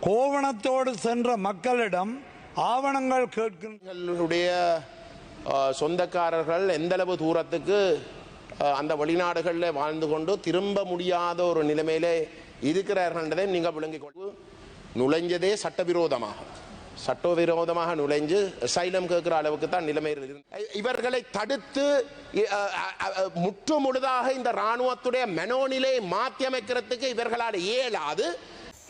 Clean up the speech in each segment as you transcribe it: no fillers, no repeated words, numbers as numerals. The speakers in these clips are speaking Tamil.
கோவணத்தோடு சென்ற மக்களிடம் ஆவணங்கள் கேட்கின்ற சொந்தக்காரர்கள் எந்தளவு தூரத்துக்கு அந்த வெளிநாடுகளில் வாழ்ந்து கொண்டு திரும்ப முடியாத ஒரு நிலைமையிலே இருக்கிறார்கள்ன்றதை நீங்கள் விளங்கிக் கொண்டு நுழைஞ்சதே சட்டவிரோதமாக நுழைஞ்சு அசைலம் கேட்கிற அளவுக்கு தான் நிலைமை இவர்களை தடுத்து முற்று முழுதாக இந்த இராணுவத்துடைய மனோநிலையை மாற்றி அமைக்கிறதுக்கு இவர்களால் இயலாது.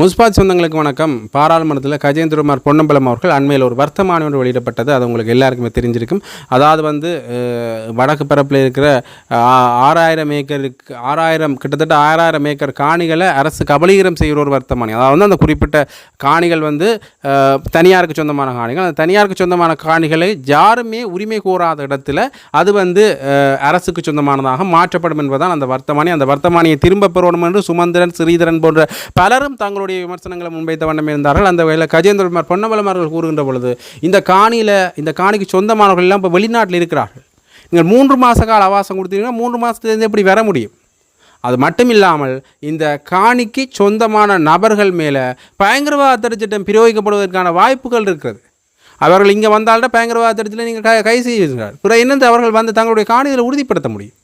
முஸ்பாத் சொந்தங்களுக்கு வணக்கம். பாராளுமன்றத்தில் கஜேந்திரகுமார் பொன்னம்பலம் அவர்கள் அண்மையில் ஒரு வர்த்தமானி ஒன்று வெளியிடப்பட்டது. அது உங்களுக்கு எல்லாருக்குமே தெரிஞ்சிருக்கும். அதாவது வடக்கு பரப்பில் இருக்கிற 6000 ஏக்கருக்கு கிட்டத்தட்ட 6000 ஏக்கர் காணிகளை அரசு கபலீகரம் செய்கிற ஒரு வர்த்தமானி. அதாவது அந்த குறிப்பிட்ட காணிகள் தனியாருக்கு சொந்தமான காணிகள். அந்த தனியாருக்கு சொந்தமான காணிகளை யாருமே உரிமை கோராத இடத்துல அது அரசுக்கு சொந்தமானதாக மாற்றப்படும் என்பதுதான் அந்த வர்த்தமானி. அந்த வர்த்தமானியை திரும்ப பெறணும் என்று சுமந்திரன், ஸ்ரீதரன் போன்ற பலரும் தங்களுடைய விமர்சனங்களை முன்வைத்த வண்ணம் இருந்தார்கள். அந்த வகையில் கஜேந்திரகுமார் பொன்னம்பலம் அவர்கள் கூறுகின்ற பொழுது இந்த காணிக்கு சொந்தமானவர்கள் எல்லாம் இப்போ வெளிநாட்டில் இருக்கிறார்கள். நீங்கள் 3 மாத கால அவகாசம் கொடுத்தீங்கன்னா 3 மாதத்துலேருந்து எப்படி வர முடியும்? அது மட்டும் இல்லாமல் இந்த காணிக்கு சொந்தமான நபர்கள் மேலே பயங்கரவாத தடை சட்டம் பிரயோகிக்கப்படுவதற்கான வாய்ப்புகள் இருக்கிறது. அவர்கள் இங்கே வந்தால்தான் பயங்கரவாத தடத்தில் நீங்கள் கை செய்கிறார். பிறகு என்னென்று அவர்கள் தங்களுடைய காணிகளை உறுதிப்படுத்த முடியும்?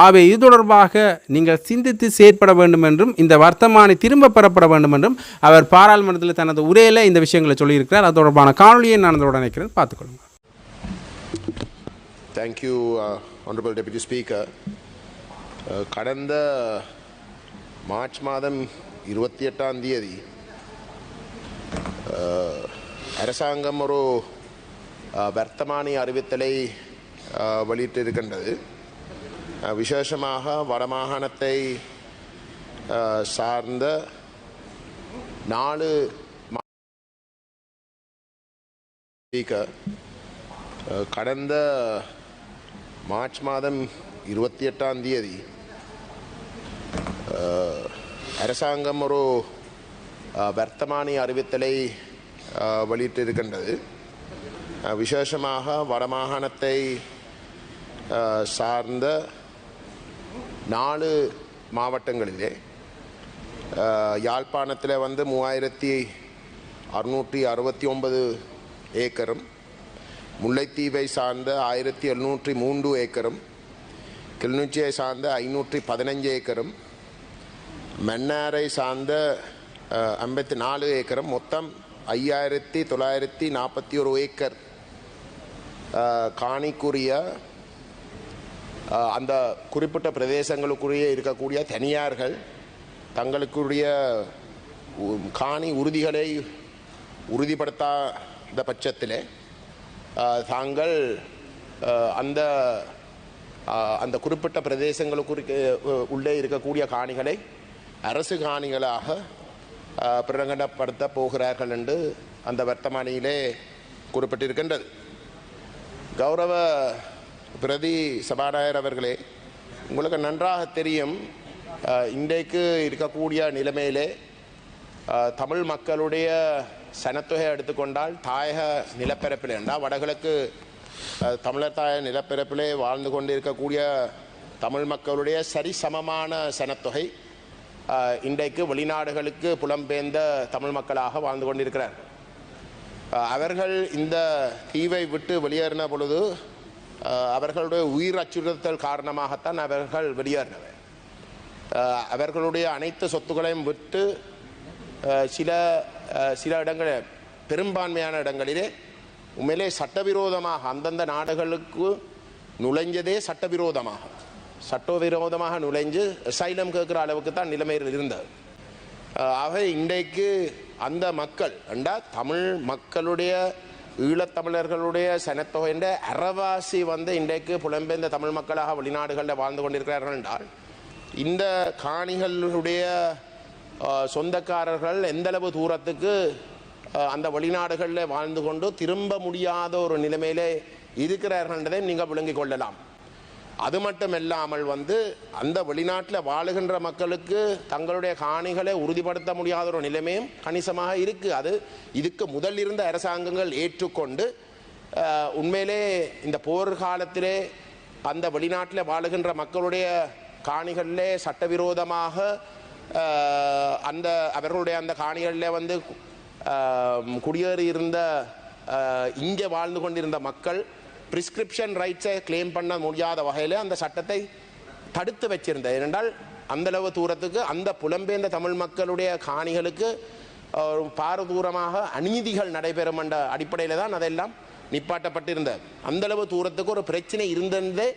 ஆகவே இது தொடர்பாக நீங்கள் சிந்தித்து செயற்பட வேண்டும் என்றும் இந்த வர்த்தமானி திரும்ப பெறப்பட வேண்டும் என்றும் அவர் பாராளுமன்றத்தில் தனது உரையில் இந்த விஷயங்களை சொல்லியிருக்கிறார். அது தொடர்பான காணொலியை நான் அதோட நினைக்கிறேன், பார்த்துக்கொள்ளுங்க. Thank you honourable deputy speaker. கடந்த மார்ச் மாதம் 28ஆம் தேதி அரசாங்கம் ஒரு வர்த்தமானி அறிவித்தலை வெளியிட்டிருக்கின்றது. விசேஷமாக வடமாகாணத்தை சார்ந்த 4 கடந்த மார்ச் மாதம் 28ஆம் தேதி அரசாங்கம் ஒரு வர்த்தமானி அறிவித்தலை வெளியிட்டிருக்கின்றது. விசேஷமாக வடமாகாணத்தை சார்ந்த 4 மாவட்டங்களிலே யாழ்ப்பாணத்தில் 3669 ஏக்கரும், முல்லைத்தீவை சார்ந்த 1703 ஏக்கரும், கிளிநொச்சியை சார்ந்த 515 ஏக்கரும், மன்னாரை சார்ந்த 54 ஏக்கரும், மொத்தம் 5941 ஏக்கர் காணிக்குரிய அந்த குறிப்பிட்ட பிரதேசங்களுக்குரிய இருக்கக்கூடிய தனியார்கள் தங்களுக்குரிய காணி உறுதிகளை உறுதிப்படுத்தாத பட்சத்தில் தாங்கள் அந்த குறிப்பிட்ட பிரதேசங்களுக்கு உள்ளே இருக்கக்கூடிய காணிகளை அரசு காணிகளாக பிரகடனப்படுத்த போகிறார்கள் என்று அந்த வர்த்தமானியிலே குறிப்பிட்டிருக்கின்றது. கௌரவ பிரதி சபாநாயகர் அவர்களே, உங்களுக்கு நன்றாக தெரியும், இன்றைக்கு இருக்கக்கூடிய நிலைமையிலே தமிழ் மக்களுடைய சனத்தொகை எடுத்துக்கொண்டால் தாயக நிலப்பரப்பில் என்றால் வடகிழக்கு தமிழர் தாய நிலப்பரப்பிலே வாழ்ந்து கொண்டு இருக்கக்கூடிய தமிழ் மக்களுடைய சரிசமமான சனத்தொகை இன்றைக்கு வெளிநாடுகளுக்கு புலம்பெயர்ந்த தமிழ் மக்களாக வாழ்ந்து கொண்டிருக்கிறார். அவர்கள் இந்த தீவை விட்டு வெளியேறின பொழுது அவர்களுடைய உயிர் அச்சுறுத்தல் காரணமாகத்தான் அவர்கள் வெளியேறினவர். அவர்களுடைய அனைத்து சொத்துக்களையும் விட்டு சில இடங்களில், பெரும்பான்மையான இடங்களிலே உண்மையிலே சட்டவிரோதமாக அந்தந்த நாடுகளுக்கு நுழைஞ்சதே சட்டவிரோதமாக நுழைஞ்சு அசைலம் கேட்கிற அளவுக்கு தான் நிலைமை இருந்தது. ஆக இன்றைக்கு அந்த மக்கள் தமிழ் மக்களுடைய ஈழத்தமிழர்களுடைய சனத்தொகையின் அறவாசி இன்றைக்கு புலம்பெயர்ந்த தமிழ் மக்களாக வெளிநாடுகளில் வாழ்ந்து கொண்டிருக்கிறார்கள் என்றால் இந்த காணிகளுடைய சொந்தக்காரர்கள் எந்தளவு தூரத்துக்கு அந்த வெளிநாடுகளில் வாழ்ந்து கொண்டு திரும்ப முடியாத ஒரு நிலைமையிலே இருக்கிறார்கள் என்றதை நீங்கள் விளங்கிக் கொள்ளலாம். அது மட்டுமில்லாமல் அந்த வெளிநாட்டில் வாழுகின்ற மக்களுக்கு தங்களுடைய காணிகளை உறுதிப்படுத்த முடியாத ஒரு நிலைமையும் கணிசமாக இருக்குது. அது இதுக்கு முதல் இருந்த அரசாங்கங்கள் ஏற்றுக்கொண்டு உண்மையிலே இந்த போர் காலத்திலே அந்த வெளிநாட்டில் வாழுகின்ற மக்களுடைய காணிகளிலே சட்டவிரோதமாக அவர்களுடைய அந்த காணிகளில் குடியேறியிருந்த இங்கே வாழ்ந்து கொண்டிருந்த மக்கள் பிரிஸ்கிரிப்ஷன் ரைட்ஸை கிளைம் பண்ண முடியாத வகையில் அந்த சட்டத்தை தடுத்து வச்சிருந்தது. ஏனென்றால் அந்தளவு தூரத்துக்கு அந்த புலம்பெயர்ந்த தமிழ் மக்களுடைய காணிகளுக்கு பாரதூரமாக அநீதிகள் நடைபெறும் என்ற அடிப்படையில் தான் அதெல்லாம் நிப்பாட்டப்பட்டிருந்தது. அந்தளவு தூரத்துக்கு ஒரு பிரச்சனை இருந்ததே.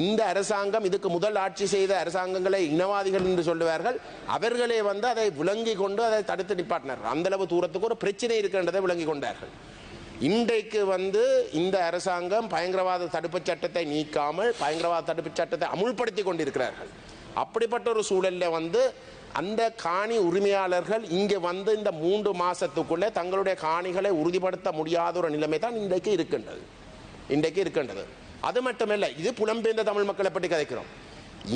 இந்த அரசாங்கம், இதுக்கு முதல் ஆட்சி செய்த அரசாங்கங்களை இனவாதிகள் என்று சொல்லுவார்கள், அவர்களே வந்து அதை விளங்கி கொண்டு அதை தடுத்து நிப்பாட்டினார்கள். அந்தளவு தூரத்துக்கு ஒரு பிரச்சனை இருக்கின்றதை விளங்கி கொண்டார்கள். இன்றைக்கு வந்து இந்த அரசாங்கம் பயங்கரவாத தடுப்பு சட்டத்தை நீக்காமல் பயங்கரவாத தடுப்பு சட்டத்தை அமுல்படுத்தி கொண்டிருக்கிறார்கள். அப்படிப்பட்ட ஒரு சூழலில் வந்து அந்த காணி உரிமையாளர்கள் இங்கே வந்து இந்த 3 மாதத்துக்குள்ளே தங்களுடைய காணிகளை உறுதிப்படுத்த முடியாத ஒரு நிலைமை தான் இன்றைக்கு இருக்கின்றது. அது மட்டுமல்ல, இது புலம்பெயர்ந்த தமிழ் மக்களை பற்றி கதைக்கிறோம்.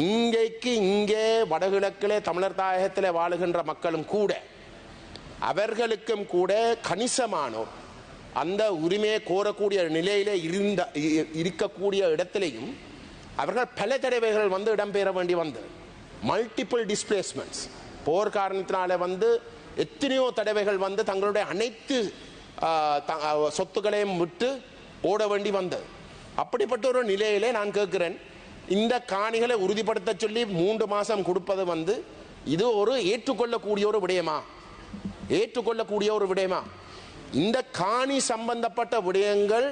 இங்கே வடகிழக்கிலே தமிழர் தாயகத்தில் வாழுகின்ற மக்களும் கூட, அவர்களுக்கும் கூட கணிசமானோர் அந்த உரிமையை கோரக்கூடிய நிலையிலே இருக்கக்கூடிய இடத்திலேயும் அவர்கள் பல தடவைகள் வந்து இடம்பெற வேண்டி வந்தது. மல்டிபிள் டிஸ்பிளேஸ்மெண்ட்ஸ், போர் காரணத்தினால வந்து எத்தனையோ தடவைகள் வந்து தங்களுடைய அனைத்து சொத்துக்களையும் விட்டு ஓட வேண்டி வந்தது. அப்படிப்பட்ட ஒரு நிலையிலே நான் கேட்கிறேன், இந்த காணிகளை உறுதிப்படுத்த சொல்லி 3 மாதம் கொடுப்பது வந்து இது ஒரு ஏற்றுக்கொள்ளக்கூடிய ஒரு விடயமா? இந்த காணி சம்பந்தப்பட்ட விடயங்கள்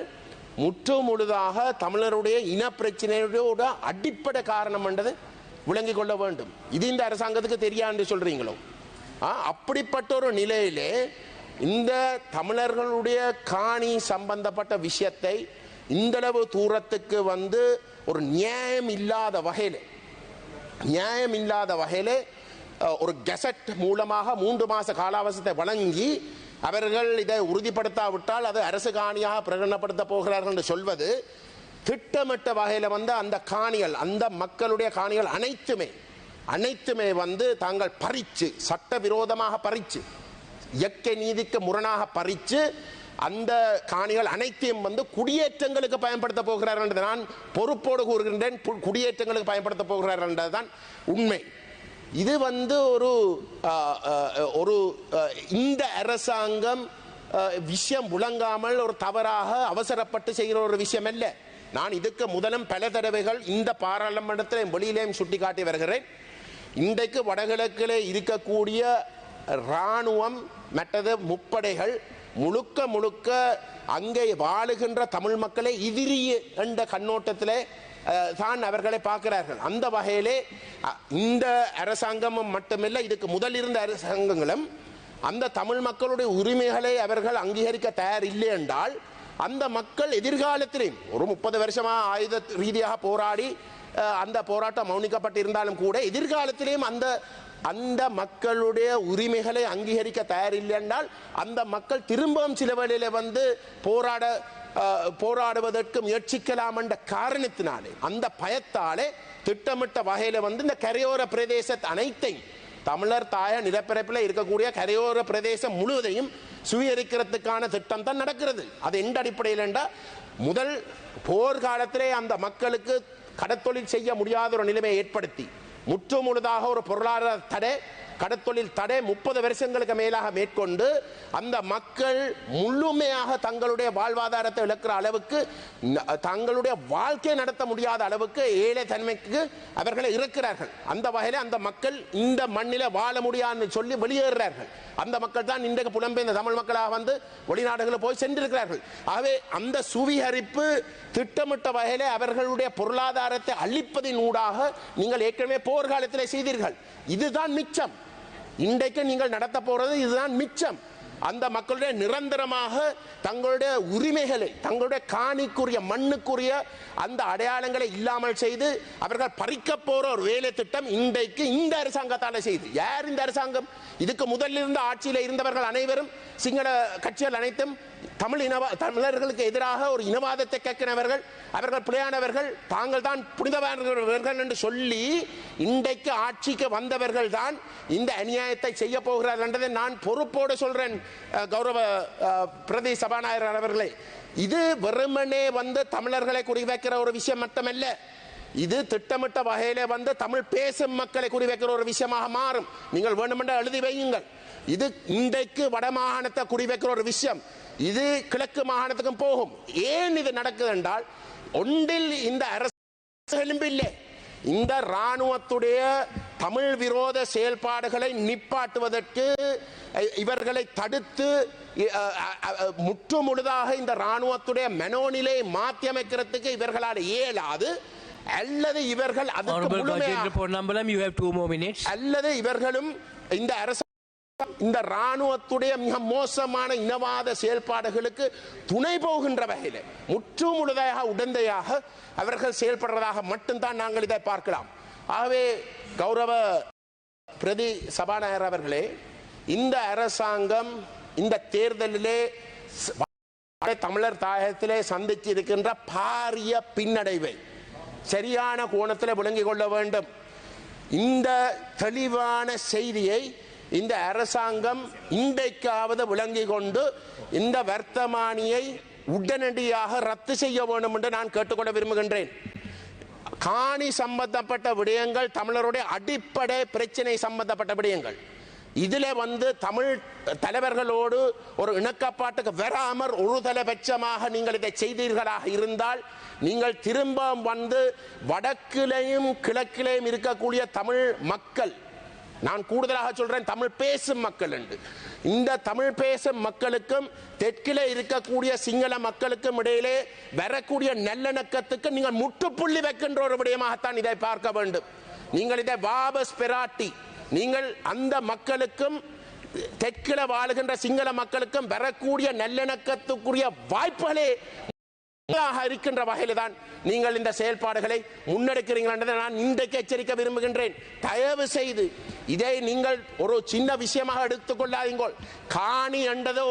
முற்று முழுதாக தமிழருடைய இன பிரச்சனையோட அடிப்படை காரணம் என்றது விளங்கிக் கொள்ள வேண்டும். இது இந்த அரசாங்கத்துக்கு தெரியாது சொல்றீங்களோ? அப்படிப்பட்ட ஒரு நிலையிலே இந்த தமிழர்களுடைய காணி சம்பந்தப்பட்ட விஷயத்தை இந்தளவு தூரத்துக்கு வந்து ஒரு நியாயம் இல்லாத வகையிலே ஒரு கெசட் மூலமாக 3 மாத காலாவசத்தை வழங்கி அவர்கள் இதை உறுதிப்படுத்தாவிட்டால் அது அரசு காணியாக பிரகடனப்படுத்த போகிறார்கள் என்று சொல்வது திட்டமிட்ட வகையில் வந்து அந்த காணிகள், அந்த மக்களுடைய காணிகள் அனைத்துமே வந்து தாங்கள் பறித்து, சட்டவிரோதமாக பறித்து, இயற்கை நீதிக்கு முரணாக பறித்து அந்த காணிகள் அனைத்தையும் வந்து குடியேற்றங்களுக்கு பயன்படுத்த போகிறார்கள் என்று நான் பொறுப்போடு கூறுகின்றேன். குடியேற்றங்களுக்கு பயன்படுத்த போகிறார்கள் என்றதுதான் உண்மை. இது வந்து ஒரு இந்த அரசாங்கம் விஷயம் விளங்காமல் ஒரு தவறாக அவசரப்பட்டு செய்கிற ஒரு விஷயம் அல்ல. நான் இதுக்கு முதலும் பல தடவைகள் இந்த பாராளுமன்றத்தில் வெளியிலேயும் சுட்டிக்காட்டி வருகிறேன். இன்றைக்கு வடகிழக்கிலே இருக்கக்கூடிய இராணுவம் மற்றது முப்படைகள் முழுக்க அங்கே வாழுகின்ற தமிழ் மக்களை எதிரி என்ற கண்ணோட்டத்திலே தான் அவர்களை பார்க்கிறார்கள். அந்த வகையிலே இந்த அரசாங்கமும் மட்டுமில்லை, இதுக்கு முதல் இருந்த அரசாங்கங்களும் அந்த தமிழ் மக்களுடைய உரிமைகளை அவர்கள் அங்கீகரிக்க தயார் இல்லை என்றால் அந்த மக்கள் எதிர்காலத்திலேயும் ஒரு 30 வருஷமா ஆயுத ரீதியாக போராடி அந்த போராட்டம் மௌனிக்கப்பட்டிருந்தாலும் கூட எதிர்காலத்திலேயும் அந்த மக்களுடைய உரிமைகளை அங்கீகரிக்க தயாரில்லை என்றால் அந்த மக்கள் திரும்பவும் சில வேளையில வந்து போராடுவதற்கு முயற்சிக்கலாம் என்ற காரணத்தினாலே, அந்த பயத்தாலே திட்டமிட்ட வகையில வந்து இந்த கரையோர பிரதேச அனைத்தையும், தமிழர் தாய நிலப்பரப்பில் இருக்கக்கூடிய கரையோர பிரதேசம் முழுவதையும் சுவீகரிக்கிறதுக்கான திட்டம் தான் நடக்கிறது. அது எந்த அடிப்படையில் என்றால், முதல் போர்க்காலத்திலே அந்த மக்களுக்கு கடத்தொழில் செய்ய முடியாத ஒரு நிலைமையை ஏற்படுத்தி முற்று முழுதாக ஒரு பொருளாதார தடை, கடத்தொழில் தடை 30 வருஷங்களுக்கு மேலாக மேற்கொண்டு அந்த மக்கள் முழுமையாக தங்களுடைய வாழ்வாதாரத்தை இழக்கிற அளவுக்கு, தங்களுடைய வாழ்க்கை நடத்த முடியாத அளவுக்கு ஏழை தன்மைக்கு அவர்களை இருக்கிறார்கள். அந்த வகையில் அந்த மக்கள் இந்த மண்ணில வாழ முடியாதுன்னு சொல்லி வெளியேறார்கள். அந்த மக்கள் தான் இன்றைக்கு புலம்பெயர்ந்த தமிழ் மக்களாக வந்து வெளிநாடுகளில் போய் சென்றிருக்கிறார்கள். ஆகவே அந்த சுவீகரிப்பு திட்டமிட்ட வகையிலே அவர்களுடைய பொருளாதாரத்தை அழிப்பதின் ஊடாக நீங்கள் ஏற்கனவே போர்க்காலத்திலே செய்தீர்கள். இதுதான் மிச்சம். இன்றைக்கு நீங்கள் நடத்த போறது இதுதான் மிச்சம். அந்த மக்களுடைய நிரந்தரமாக தங்களுடைய உரிமைகளை, தங்களுடைய காணிக்குரிய மண்ணுக்குரிய அந்த அடையாளங்களை இல்லாமல் செய்து அவர்கள் பறிக்க போற ஒரு வேலை திட்டம் இன்றைக்கு இந்த அரசாங்கத்தால செய்து. யார் இந்த அரசாங்கம்? இதுக்கு முதலில் இருந்த ஆட்சியில் இருந்தவர்கள் அனைவரும், சிங்கள கட்சிகள் அனைத்தும் தமிழர்களுக்கு எதிராக ஒரு இனவாதத்தை கேட்கிறவர்கள், அவர்கள் பிழையானவர்கள், தாங்கள் தான் புனிதவானவர்கள் என்று சொல்லி இன்றைக்கு ஆட்சிக்கு வந்தவர்கள் தான் இந்த அநியாயத்தை செய்ய போகிறார்கள் என்றதை நான் பொறுப்போடு சொல்றேன். கௌரவ பிரதி சபாநாயகர் அவர்களே, இது வெறுமனே வந்து தமிழர்களை குறிவைக்கிற ஒரு விஷயம் மட்டுமல்ல, இது திட்டமிட்ட வகையிலே வந்து தமிழ் பேசும் மக்களை குறிவைக்கிற ஒரு விஷயமாக மாறும். நீங்கள் வேண்டுமென்றால் எழுதி வையுங்கள். இது இன்றைக்கு வடமாகாணத்தை குறிவைக்கிற ஒரு விஷயம். இது கிழக்கு மாகாணத்துக்கும் போகும். ஏன் இது நடக்குது என்றால், ஒன்றில் இந்த அரசு எலும்பில்லை. இந்த இராணுவத்துடைய தமிழ் விரோத செயல்பாடுகளை நிப்பாட்டுவதற்கு இவர்களை தடுத்து முற்று முழுதாக இந்த இராணுவத்துடைய மனோநிலை மாற்றி அமைக்கிறதுக்கு இவர்களால் இயலாது. அல்லது இவர்கள் அல்லது இவர்களும் இந்த அரசு இந்த இராணுவத்துடைய மிக மோசமான இனவாத செயல்பாடுகளுக்கு துணை போகின்ற வகையில் முற்று முழுதாக உடந்தையாக அவர்கள் செயல்படுறதாக மட்டும்தான் நாங்கள் இதை பார்க்கலாம். ஆகவே கௌரவ பிரதி சபாநாயகர் அவர்களே, இந்த அரசாங்கம் இந்த தேர்தலிலே தமிழர் தாயகத்திலே சந்திச்சு இருக்கின்ற பாரிய பின்னடைவை சரியான கோணத்தில் விளங்கிக் கொள்ள வேண்டும். இந்த தெளிவான செய்தியை இந்த அரசாங்கம் இன்றைக்காவது விளங்கிக் கொண்டு இந்த வர்த்தமானியை உடனடியாக ரத்து செய்ய வேண்டும் என்று நான் கேட்டுக்கொள்ள விரும்புகின்றேன். காணி சம்பந்தப்பட்ட விடயங்கள் தமிழருடைய அடிப்படை பிரச்சனை சம்பந்தப்பட்ட விடயங்கள். இதில் தமிழ் தலைவர்களோடு ஒரு இணக்கப்பாட்டுக்கு வராமற் ஒரு தலைபட்சமாக நீங்கள் இதை செய்தீர்களாக இருந்தால், நீங்கள் திரும்ப வடக்கிலையும் கிழக்கிலையும் இருக்கக்கூடிய தமிழ் மக்கள், நான் கூடுதலாக சொல்றேன் தமிழ் பேசும் மக்கள் என்று, இந்த தமிழ் பேசும் மக்களுக்கும் தெற்கிலே இருக்கக்கூடிய சிங்கள மக்களுக்கும் இடையிலே வரக்கூடிய நல்லிணக்கத்துக்கு நீங்கள் முற்றுப்புள்ளி வைக்கின்ற ஒரு விடயமாகத்தான் இதை பார்க்க வேண்டும். நீங்கள் இதை வாபஸ் பெராட்டி, நீங்கள் அந்த மக்களுக்கும் தெற்கில வாழுகின்ற சிங்கள மக்களுக்கும் வரக்கூடிய நல்லிணக்கத்துக்குரிய வாய்ப்புகளே இருக்கின்ற வகையில் தான் நீங்கள் இந்த செயல்பாடுகளை முன்னெடுக்கிறீர்கள் என்றதை நான் இன்றைக்கு எச்சரிக்க விரும்புகின்றேன். தயவு செய்து இதை நீங்கள் ஒரு சின்ன விஷயமாக எடுத்துக்கொள்ளாதீர்கள். காணி என்றது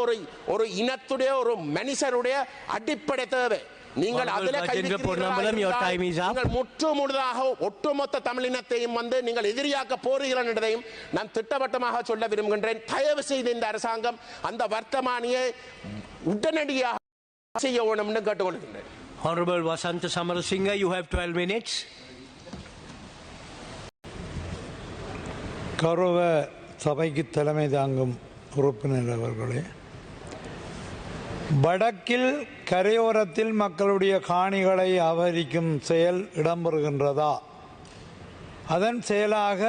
ஒரு இனத்துடைய ஒரு மனுஷருடைய அடிப்படை தேவை. நீங்கள் முற்று முழுதாக ஒட்டுமொத்த தமிழினத்தையும் நீங்கள் எதிரியாக்க போறீர்கள் என்றதையும் நான் திட்டவட்டமாக சொல்ல விரும்புகின்றேன். தயவு செய்து இந்த அரசாங்கம் அந்த வர்த்தமானியை உடனடியாக செய்ய வேண்டும் என்று கேட்டுக்கொள்கின்றேன். Honorable Vasantha Samarasinghe, you have 12 minutes. கௌரவ சபைக்கு தலைமை தாங்கும் உறுப்பினர் அவர்களே, வடக்கில் கரையோரத்தில் மக்களுடைய காணிகளை அபகரிக்கும் செயல் இடம்பெறுகின்றதா? அதன் செயலாக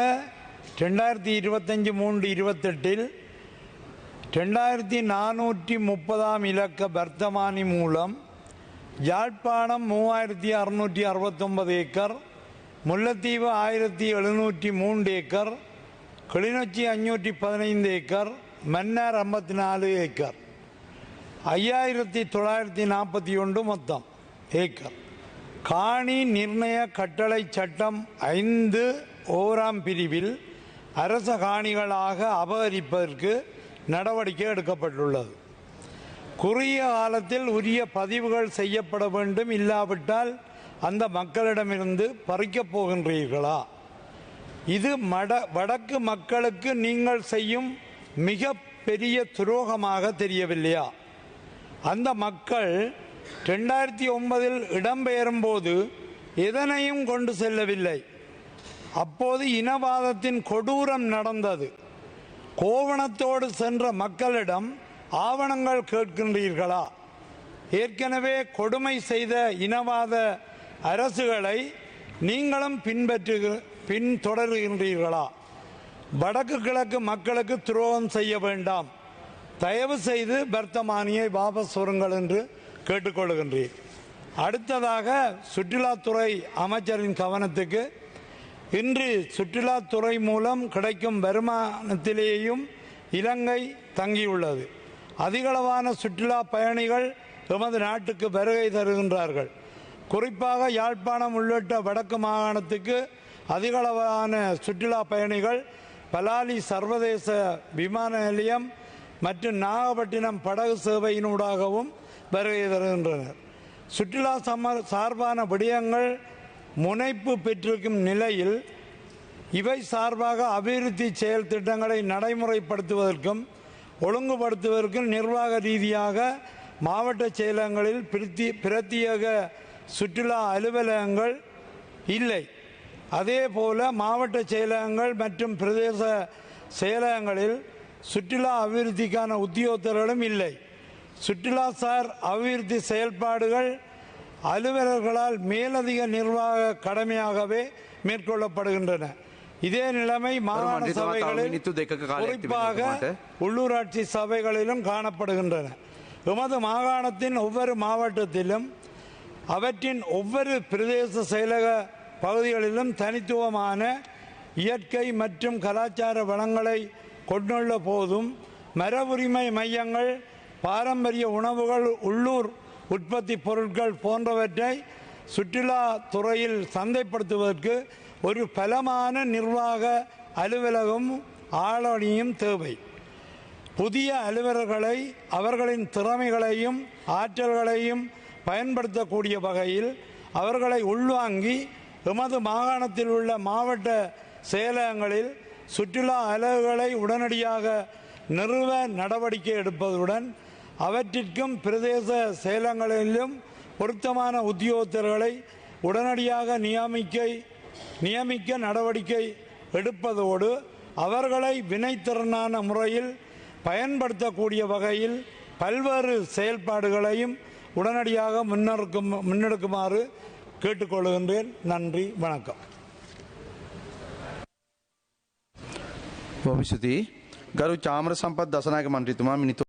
2025-3-28 2430 இலக்க வர்த்தமானி மூலம் Jaffna 3669 acre, Mullaitivu 1703 acre, Kilinochchi 515 acre, Mannar 54 acre, 5941 மொத்தம் ஏக்கர் காணி நிர்ணய கட்டளை சட்டம் 5 பிரிவில் அரச காணிகளாக அபகரிப்பதற்கு நடவடிக்கை எடுக்கப்பட்டுள்ளது. குறுகிய காலத்தில் உரிய பதிவுகள் செய்யப்பட வேண்டும். இல்லாவிட்டால் அந்த மக்களிடமிருந்து பறிக்கப் போகின்றீர்களா? இது வடக்கு மக்களுக்கு நீங்கள் செய்யும் மிக பெரிய துரோகமாக தெரியவில்லையா? அந்த மக்கள் 2009 இடம்பெயரும் போது எதனையும் கொண்டு செல்லவில்லை. அப்போது இனவாதத்தின் கொடூரம் நடந்தது. கோவணத்தோடு சென்ற மக்களிடம் ஆவணங்கள் கேட்கின்றீர்களா? ஏற்கனவே கொடுமை செய்த இனவாத அரசுகளை நீங்களும் பின்தொடர்கின்றீர்களா? வடக்கு கிழக்கு மக்களுக்கு துரோகம் செய்ய வேண்டாம். தயவு செய்து வர்த்தமானியை வாபஸ் வருங்கள் என்று கேட்டுக்கொள்கின்றேன். அடுத்ததாக சுற்றுலாத்துறை அமைச்சரின் கவனத்துக்கு, இன்று சுற்றுலாத்துறை மூலம் கிடைக்கும் வருமானத்திலேயும் இலங்கை தங்கியுள்ளது. அதிகளவான சுற்றுலா பயணிகள் எமது நாட்டுக்கு வருகை தருகின்றார்கள். குறிப்பாக யாழ்ப்பாணம் உள்ளிட்ட வடக்கு மாகாணத்துக்கு அதிகளவான சுற்றுலா பயணிகள் பலாலி சர்வதேச விமான நிலையம் மற்றும் நாகப்பட்டினம் படகு சேவையினூடாகவும் வருகை தருகின்றனர். சுற்றுலா சார்பான விடயங்கள் முனைப்பு பெற்றிருக்கும் நிலையில் இவை சார்பாக அபிவிருத்தி செயல் திட்டங்களை நடைமுறைப்படுத்துவதற்கும் ஒழுங்குபடுத்துவதற்கும் நிர்வாக ரீதியாக மாவட்ட செயலகங்களில் பிரத்யேக சுற்றுலா அலுவலகங்கள் இல்லை. அதே போல மாவட்ட செயலகங்கள் மற்றும் பிரதேச செயலகங்களில் சுற்றுலா அபிவிருத்திக்கான உத்தியோகத்தர்களும் இல்லை. சுற்றுலாசார் அபிவிருத்தி செயல்பாடுகள் அலுவலர்களால் மேலதிக நிர்வாக கடமையாகவே மேற்கொள்ளப்படுகின்றன. இதே நிலைமை மாகாண சபைகளில் குறிப்பாக உள்ளூராட்சி சபைகளிலும் காணப்படுகின்றன. எமது மாகாணத்தின் ஒவ்வொரு மாவட்டத்திலும் அவற்றின் ஒவ்வொரு பிரதேச செயலக பகுதிகளிலும் தனித்துவமான இயற்கை மற்றும் கலாச்சார வளங்களை கொண்டுள்ள போதும் மரபுரிமை மையங்கள், பாரம்பரிய உணவுகள், உள்ளூர் உற்பத்தி பொருட்கள் போன்றவற்றை சுற்றுலா துறையில் சந்தைப்படுத்துவதற்கு ஒரு பலமான நிர்வாக அலுவலகம் ஆளணியும் தேவை. புதிய அலுவலர்களை அவர்களின் திறமைகளையும் ஆற்றல்களையும் பயன்படுத்தக்கூடிய வகையில் அவர்களை உள்வாங்கி எமது மாகாணத்தில் உள்ள மாவட்ட செயலகங்களில் சுற்றுலா அலகுகளை உடனடியாக நிறுவ நடவடிக்கை எடுப்பதுடன் அவற்றிற்கும் பிரதேச செயலகங்களிலும் பொருத்தமான உத்தியோகத்தர்களை உடனடியாக நியமிக்க நடவடிக்கை எடுப்பதோடு அவர்களை வினைத்திறனான முறையில் பயன்படுத்தக்கூடிய வகையில் பல்வேறு செயல்பாடுகளையும் உடனடியாக முன்னெடுக்குமாறு கேட்டுக்கொள்கின்றேன். நன்றி, வணக்கம். भविष्यति गरु चामर संपत दसनायक मंत्रीතුමා මිනිත්තු